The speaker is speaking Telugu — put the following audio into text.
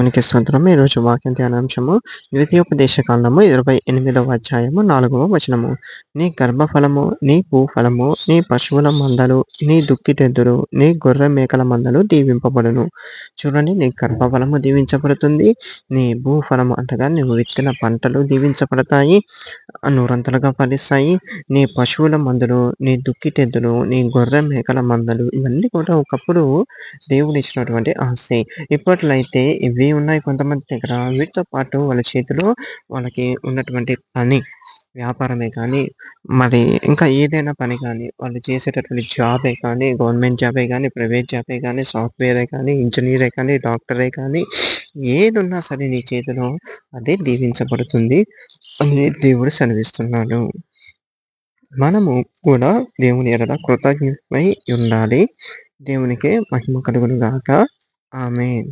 దేవునికి స్తోత్రం. ఈరోజు వాక్య ధ్యానాంశము ద్వితీయోపదేశ కాండము 28వ అధ్యాయము 4వ వచనము. నీ గర్భఫలము, నీ భూఫలము, నీ పశువుల మందలు, నీ దుక్కిటెద్దులు, నీ గొర్రె మేకల మందలు దీవింపబడును. చూడండి, నీ గర్భఫలము దీవించబడుతుంది. నీ భూఫలము అంటగా నువ్వు విత్తిన పంటలు దీవించబడతాయి, నూరంతలుగా ఫలిస్తాయి. నీ పశువుల మందలు, నీ దుక్కిటెద్దులు, నీ గొర్రె మేకల మందలు, ఇవన్నీ కూడా ఒకప్పుడు దేవుడు ఇచ్చినటువంటి ఆస్తి. ఇప్పట్లో అయితే ఇవి ఉన్నాయి కొంతమంది దగ్గర. వీటితో పాటు వాళ్ళ చేతిలో వాళ్ళకి ఉన్నటువంటి పని, వ్యాపారమే కానీ, మరి ఇంకా ఏదైనా పని కానీ, వాళ్ళు చేసేటటువంటి జాబే కానీ, గవర్నమెంట్ జాబే కానీ, ప్రైవేట్ జాబే కానీ, సాఫ్ట్‌వేరే కానీ, ఇంజినీరే కానీ, డాక్టరే కానీ, ఏదున్నా సరే నీ చేతిలో అదే దీవించబడుతుంది అని దేవుడు సెలవిస్తున్నాడు. మనము కూడా దేవుని ఎడల కృతజ్ఞులమై ఉండాలి. దేవునికే మహిమ కలుగును గాక. ఆమేన్.